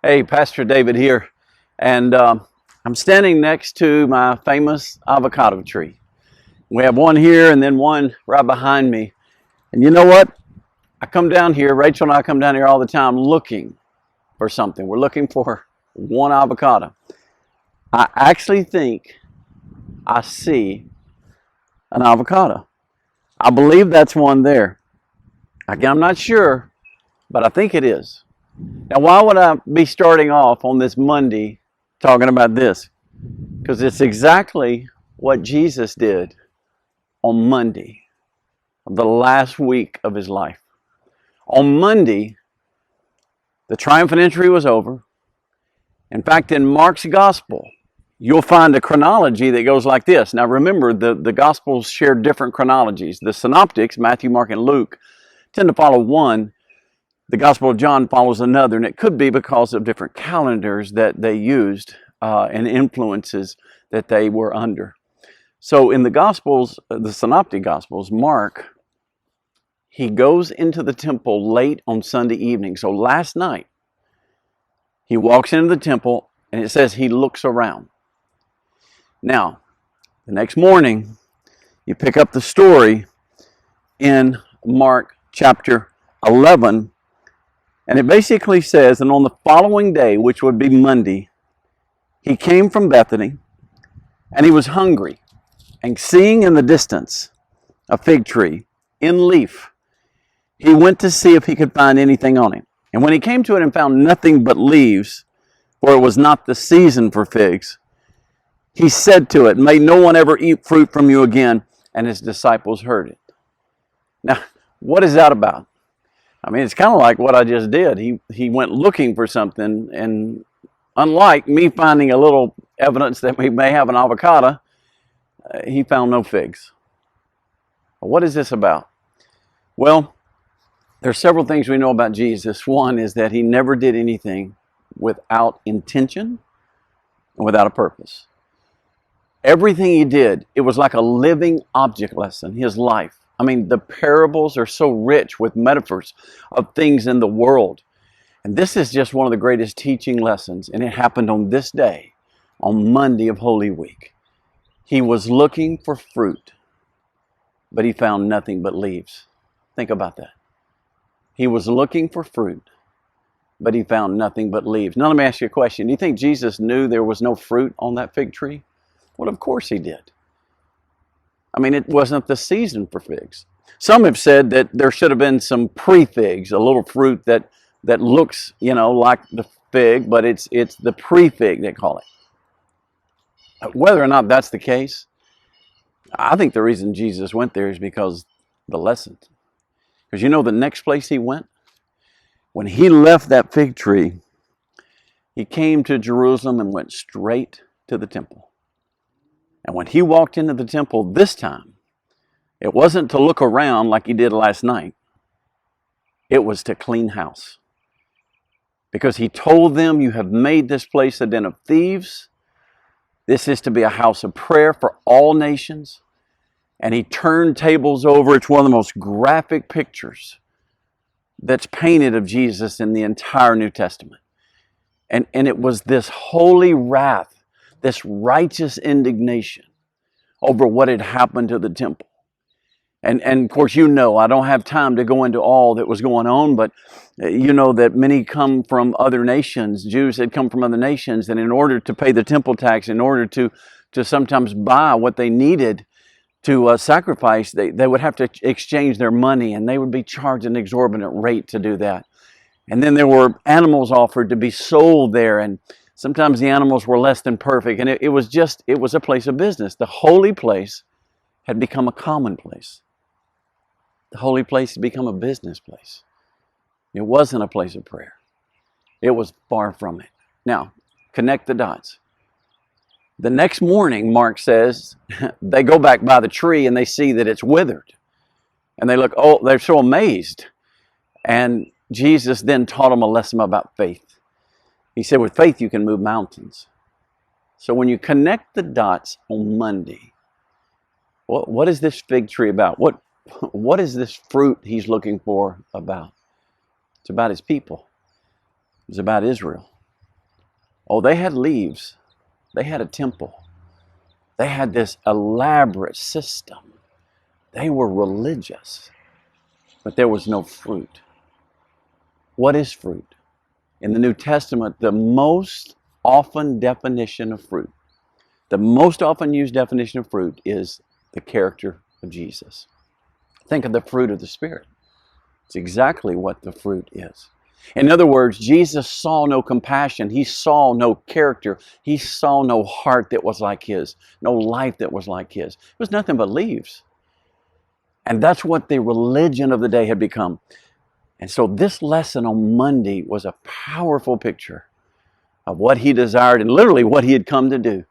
Hey, Pastor David here, and I'm standing next to my famous avocado tree. We have one here and then one right behind me. And you know what? I come down here, Rachel and I come down here all the time looking for something. We're looking for one avocado. I actually think I see an avocado. I believe that's one there. Again, I'm not sure, but I think it is. Now, why would I be starting off on this Monday talking about this? Because it's exactly what Jesus did on Monday, the last week of his life. On Monday, the triumphant entry was over. In fact, in Mark's gospel, you'll find a chronology that goes like this. Now remember, the gospels share different chronologies. The synoptics, Matthew, Mark, and Luke, tend to follow one. The Gospel of John follows another, and it could be because of different calendars that they used and influences that they were under. So in the Gospels, the Synoptic Gospels, Mark, he goes into the temple late on Sunday evening. So last night, he walks into the temple, and it says he looks around. Now, the next morning, you pick up the story in Mark chapter 11, and it basically says, and on the following day, which would be Monday, he came from Bethany, and he was hungry. And seeing in the distance a fig tree in leaf, he went to see if he could find anything on it. And when he came to it and found nothing but leaves, for it was not the season for figs, he said to it, "May no one ever eat fruit from you again." And his disciples heard it. Now, what is that about? I mean, it's kind of like what I just did. He went looking for something, and unlike me finding a little evidence that we may have an avocado, he found no figs. What is this about? Well, there's several things we know about Jesus. One is that he never did anything without intention and without a purpose. Everything he did, it was like a living object lesson, his life. I mean, the parables are so rich with metaphors of things in the world. And this is just one of the greatest teaching lessons. And it happened on this day, on Monday of Holy Week. He was looking for fruit, but he found nothing but leaves. Think about that. He was looking for fruit, but he found nothing but leaves. Now let me ask you a question. Do you think Jesus knew there was no fruit on that fig tree? Well, of course he did. I mean, it wasn't the season for figs. Some have said that there should have been some pre-figs, a little fruit that looks, like the fig, but it's the pre-fig, they call it. Whether or not that's the case, I think the reason Jesus went there is because the lesson. Because the next place he went? When he left that fig tree, he came to Jerusalem and went straight to the temple. And when he walked into the temple this time, it wasn't to look around like he did last night. It was to clean house. Because he told them, "You have made this place a den of thieves. This is to be a house of prayer for all nations." And he turned tables over. It's one of the most graphic pictures that's painted of Jesus in the entire New Testament. And it was this holy wrath, this righteous indignation over what had happened to the temple. And of course, I don't have time to go into all that was going on, but you know that many come from other nations. Jews had come from other nations, and in order to pay the temple tax, in order to sometimes buy what they needed to sacrifice, they would have to exchange their money, and they would be charged an exorbitant rate to do that. And then there were animals offered to be sold there, and sometimes the animals were less than perfect, and it was a place of business. The holy place had become a common place. The holy place had become a business place. It wasn't a place of prayer. It was far from it. Now, connect the dots. The next morning, Mark says, they go back by the tree and they see that it's withered. And they look, they're so amazed. And Jesus then taught them a lesson about faith. He said, with faith, you can move mountains. So when you connect the dots on Monday, what is this fig tree about? What is this fruit he's looking for about? It's about his people. It's about Israel. Oh, they had leaves. They had a temple. They had this elaborate system. They were religious, but there was no fruit. What is fruit? In the New Testament, the most often definition of fruit, the most often used definition of fruit is the character of Jesus. Think of the fruit of the Spirit. It's exactly what the fruit is. In other words, Jesus saw no compassion. He saw no character. He saw no heart that was like His, no life that was like His. It was nothing but leaves. And that's what the religion of the day had become. And so this lesson on Monday was a powerful picture of what He desired and literally what He had come to do,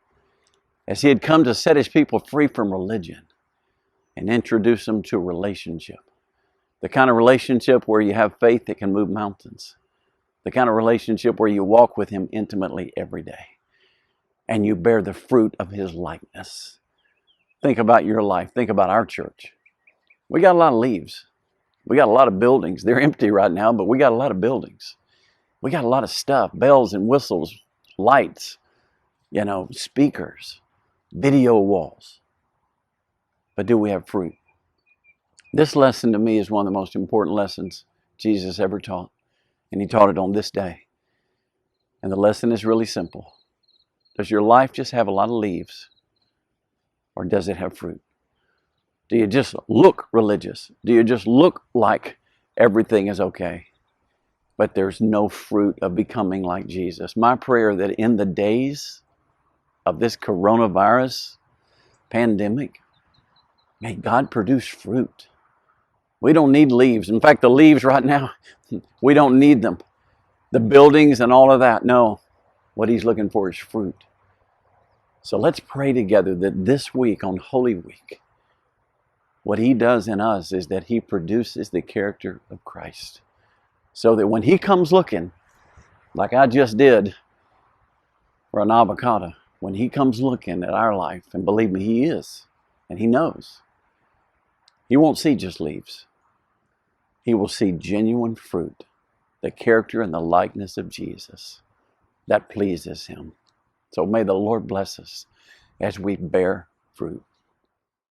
as He had come to set His people free from religion and introduce them to a relationship. The kind of relationship where you have faith that can move mountains. The kind of relationship where you walk with Him intimately every day and you bear the fruit of His likeness. Think about your life. Think about our church. We got a lot of leaves. We got a lot of buildings. They're empty right now, but we got a lot of buildings. We got a lot of stuff, bells and whistles, lights, speakers, video walls. But do we have fruit? This lesson to me is one of the most important lessons Jesus ever taught. And He taught it on this day. And the lesson is really simple. Does your life just have a lot of leaves? Or does it have fruit? Do you just look religious? Do you just look like everything is okay? But there's no fruit of becoming like Jesus. My prayer that in the days of this coronavirus pandemic, may God produce fruit. We don't need leaves. In fact, the leaves right now, we don't need them. The buildings and all of that, no. What He's looking for is fruit. So let's pray together that this week, on Holy Week, what He does in us is that He produces the character of Christ. So that when He comes looking, like I just did for an avocado, when He comes looking at our life, and believe me, He is, and He knows, He won't see just leaves. He will see genuine fruit, the character and the likeness of Jesus. That pleases Him. So may the Lord bless us as we bear fruit.